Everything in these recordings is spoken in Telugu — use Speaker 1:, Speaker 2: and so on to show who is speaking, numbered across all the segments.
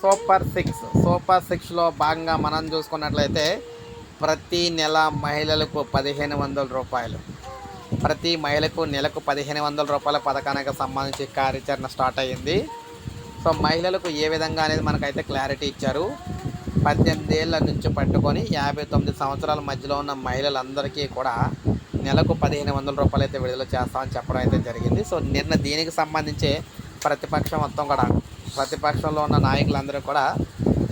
Speaker 1: సూపర్ సిక్స్లో భాగంగా మనం చూసుకున్నట్లయితే ప్రతి నెల మహిళలకు 1500 రూపాయలు, ప్రతి మహిళకు నెలకు 1500 రూపాయల పథకానికి సంబంధించి కార్యాచరణ స్టార్ట్ అయ్యింది. సో మహిళలకు ఏ విధంగా అనేది మనకైతే క్లారిటీ ఇచ్చారు. 18 ఏళ్ళ నుంచి పట్టుకొని 59 సంవత్సరాల మధ్యలో ఉన్న మహిళలందరికీ కూడా నెలకు 1500 రూపాయలు అయితే విడుదల చేస్తామని చెప్పడం అయితే జరిగింది. సో నిన్న దీనికి సంబంధించి ప్రతిపక్షంలో ఉన్న నాయకులందరూ కూడా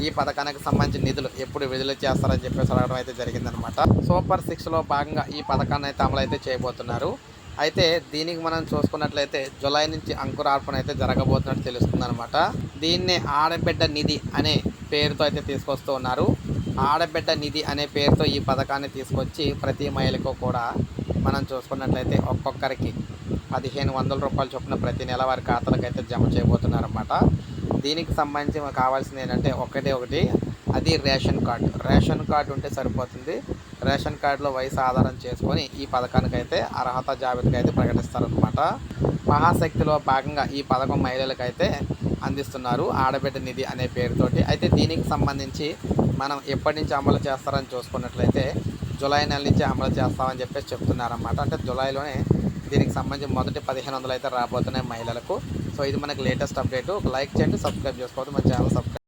Speaker 1: ఈ పథకానికి సంబంధించిన నిధులు ఎప్పుడు విడుదల చేస్తారని చెప్పేసి అడగడం అయితే జరిగిందనమాట. సూపర్ 6లో భాగంగా ఈ పథకాన్ని అయితే అమలు అయితే చేయబోతున్నారు. అయితే దీనికి మనం చూసుకున్నట్లయితే జూలై నుంచి అంకురార్పణ అయితే జరగబోతున్నట్టు తెలుస్తుందన్నమాట. దీన్నే ఆడబిడ్డ నిధి అనే పేరుతో అయితే తీసుకొస్తూ ఉన్నారు. ఆడబిడ్డ నిధి అనే పేరుతో ఈ పథకాన్ని తీసుకొచ్చి ప్రతి మహిళకు కూడా మనం చూసుకున్నట్లయితే ఒక్కొక్కరికి 1500 రూపాయలు చొప్పున ప్రతి నెల వారి ఖాతాలకు అయితే జమ చేయబోతున్నారన్నమాట. దీనికి సంబంధించి మనకు కావాల్సింది ఏంటంటే ఒకటి అది రేషన్ కార్డు ఉంటే సరిపోతుంది. రేషన్ కార్డులో వయసు ఆధారం చేసుకొని ఈ పథకానికి అయితే అర్హత జాబితాకి అయితే ప్రకటిస్తారనమాట. మహాశక్తిలో భాగంగా ఈ పథకం మహిళలకైతే అందిస్తున్నారు, ఆడబిడ్డ నిధి అనే పేరుతోటి. అయితే దీనికి సంబంధించి మనం ఎప్పటి నుంచి అమలు చేస్తారని చూసుకున్నట్లయితే జూలై నెల నుంచి అమలు చేస్తామని చెప్పేసి చెప్తున్నారన్నమాట. అంటే జూలైలోనే దీనికి సంబంధించి మొదటి 1500 అయితే రాబోతున్నాయి మహిళలకు. సో ఇది మనకి లేటెస్ట్ అప్డేట్. ఒక లైక్ చేయండి, సబ్స్క్రైబ్ చేసుకోవద్దు, మన ఛానల్ సబ్స్క్రైబ్